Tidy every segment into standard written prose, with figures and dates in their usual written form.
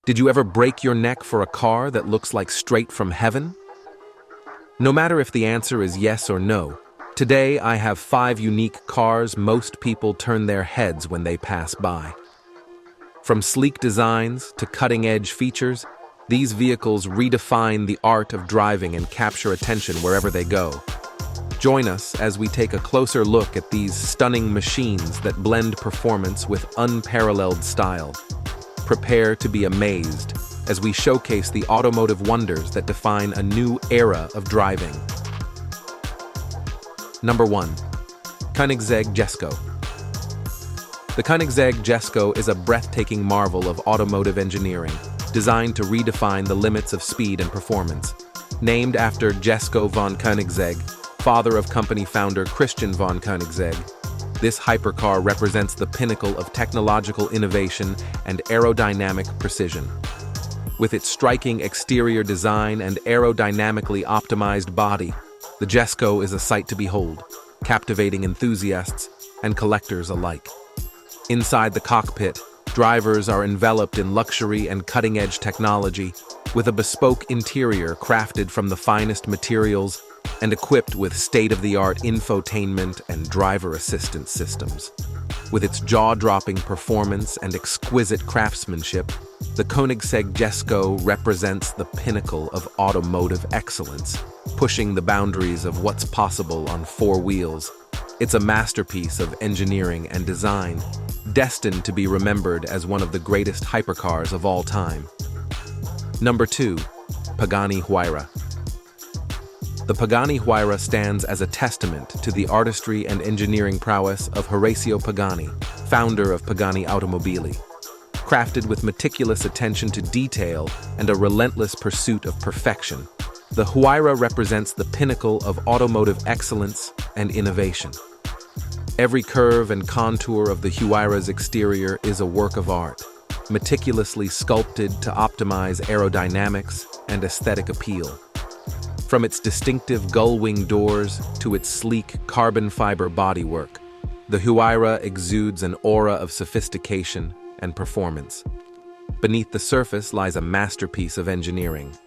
Did you ever break your neck for a car that looks like straight from heaven? No matter if the answer is yes or no, today I have 5 unique cars most people turn their heads when they pass by. From sleek designs to cutting-edge features, these vehicles redefine the art of driving and capture attention wherever they go. Join us as we take a closer look at these stunning machines that blend performance with unparalleled style. Prepare to be amazed as we showcase the automotive wonders that define a new era of driving. Number 1. Koenigsegg Jesco. The Koenigsegg Jesco is a breathtaking marvel of automotive engineering, designed to redefine the limits of speed and performance. Named after Jesco von Koenigsegg, father of company founder Christian von Koenigsegg, this hypercar represents the pinnacle of technological innovation and aerodynamic precision. With its striking exterior design and aerodynamically optimized body, the Jesco is a sight to behold, captivating enthusiasts and collectors alike. Inside the cockpit, drivers are enveloped in luxury and cutting-edge technology, with a bespoke interior crafted from the finest materials and equipped with state-of-the-art infotainment and driver assistance systems. With its jaw-dropping performance and exquisite craftsmanship, the Koenigsegg Jesco represents the pinnacle of automotive excellence, pushing the boundaries of what's possible on 4 wheels. It's a masterpiece of engineering and design, destined to be remembered as one of the greatest hypercars of all time. Number 2. Pagani Huayra. The Pagani Huayra stands as a testament to the artistry and engineering prowess of Horacio Pagani, founder of Pagani Automobili. Crafted with meticulous attention to detail and a relentless pursuit of perfection, the Huayra represents the pinnacle of automotive excellence and innovation. Every curve and contour of the Huayra's exterior is a work of art, meticulously sculpted to optimize aerodynamics and aesthetic appeal. From its distinctive gull-wing doors to its sleek carbon fiber bodywork, the Huayra exudes an aura of sophistication and performance. Beneath the surface lies a masterpiece of engineering,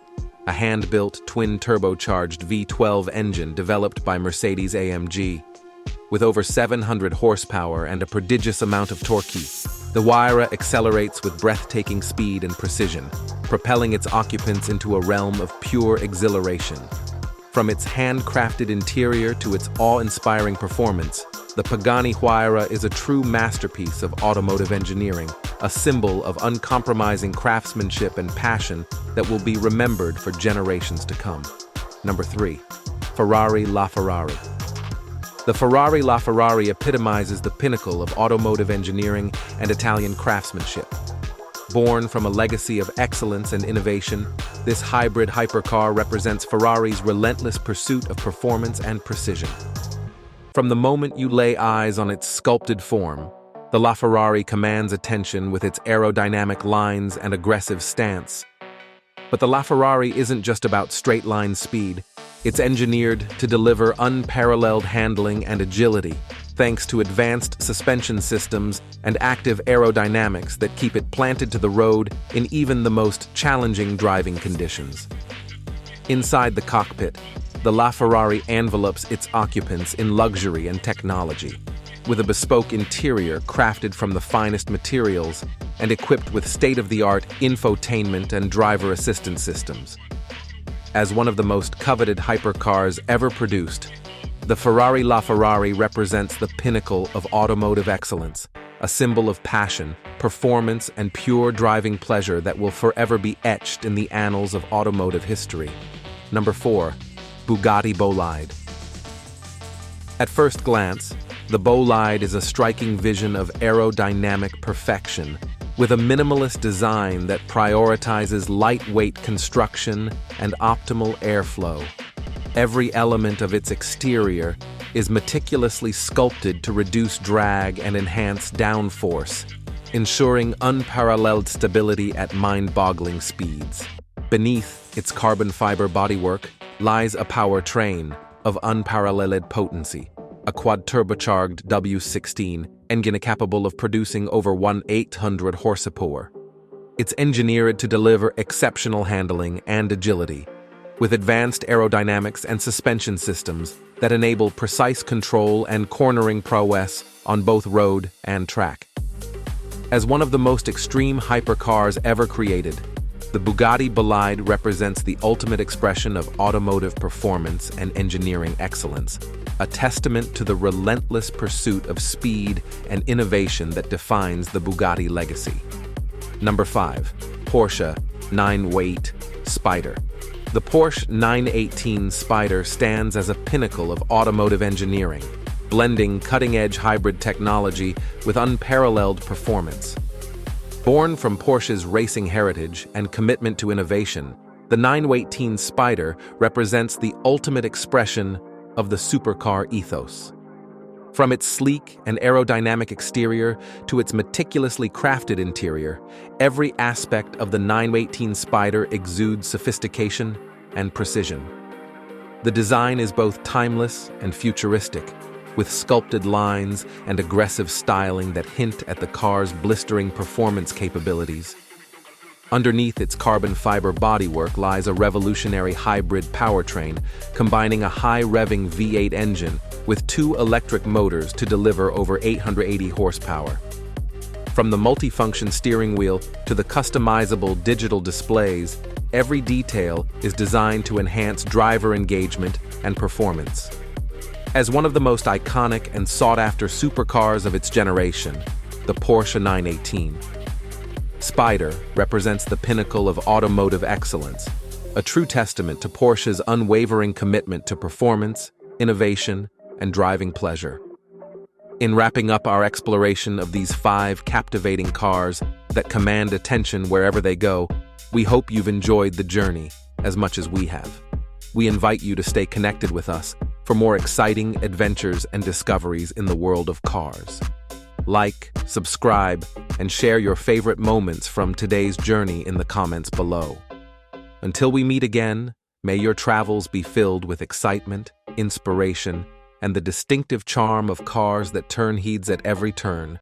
a hand-built twin-turbocharged V12 engine developed by Mercedes-AMG. With over 700 horsepower and a prodigious amount of torque, the Huayra accelerates with breathtaking speed and precision, propelling its occupants into a realm of pure exhilaration. From its handcrafted interior to its awe-inspiring performance, the Pagani Huayra is a true masterpiece of automotive engineering, a symbol of uncompromising craftsmanship and passion that will be remembered for generations to come. Number 3. Ferrari LaFerrari. The Ferrari LaFerrari epitomizes the pinnacle of automotive engineering and Italian craftsmanship. Born from a legacy of excellence and innovation, this hybrid hypercar represents Ferrari's relentless pursuit of performance and precision. From the moment you lay eyes on its sculpted form, the LaFerrari commands attention with its aerodynamic lines and aggressive stance. But the LaFerrari isn't just about straight-line speed. It's engineered to deliver unparalleled handling and agility, thanks to advanced suspension systems and active aerodynamics that keep it planted to the road in even the most challenging driving conditions. Inside the cockpit, the LaFerrari envelopes its occupants in luxury and technology, with a bespoke interior crafted from the finest materials and equipped with state-of-the-art infotainment and driver assistance systems. As one of the most coveted hypercars ever produced, the Ferrari LaFerrari represents the pinnacle of automotive excellence, a symbol of passion, performance, and pure driving pleasure that will forever be etched in the annals of automotive history. Number 4. Bugatti Bolide. At first glance, the Bolide is a striking vision of aerodynamic perfection, with a minimalist design that prioritizes lightweight construction and optimal airflow. Every element of its exterior is meticulously sculpted to reduce drag and enhance downforce, ensuring unparalleled stability at mind-boggling speeds. Beneath its carbon fiber bodywork lies a powertrain of unparalleled potency, a quad-turbocharged W16 engine capable of producing over 1,800 horsepower. It's engineered to deliver exceptional handling and agility, with advanced aerodynamics and suspension systems that enable precise control and cornering prowess on both road and track. As one of the most extreme hypercars ever created, the Bugatti Bolide represents the ultimate expression of automotive performance and engineering excellence, a testament to the relentless pursuit of speed and innovation that defines the Bugatti legacy. Number 5. Porsche 918 Spider. The Porsche 918 Spider stands as a pinnacle of automotive engineering, blending cutting-edge hybrid technology with unparalleled performance. Born from Porsche's racing heritage and commitment to innovation, the 918 Spider represents the ultimate expression of the supercar ethos. From its sleek and aerodynamic exterior to its meticulously crafted interior, every aspect of the 918 Spider exudes sophistication and precision. The design is both timeless and futuristic, with sculpted lines and aggressive styling that hint at the car's blistering performance capabilities. Underneath its carbon fiber bodywork lies a revolutionary hybrid powertrain, combining a high-revving V8 engine with 2 electric motors to deliver over 880 horsepower. From the multifunction steering wheel to the customizable digital displays, every detail is designed to enhance driver engagement and performance. As one of the most iconic and sought-after supercars of its generation, the Porsche 918 Spider represents the pinnacle of automotive excellence, a true testament to Porsche's unwavering commitment to performance, innovation, and driving pleasure. In wrapping up our exploration of these 5 captivating cars that command attention wherever they go, we hope you've enjoyed the journey as much as we have. We invite you to stay connected with us for more exciting adventures and discoveries in the world of cars. Like, subscribe, and share your favorite moments from today's journey in the comments below. Until we meet again, may your travels be filled with excitement, inspiration, and the distinctive charm of cars that turn heads at every turn.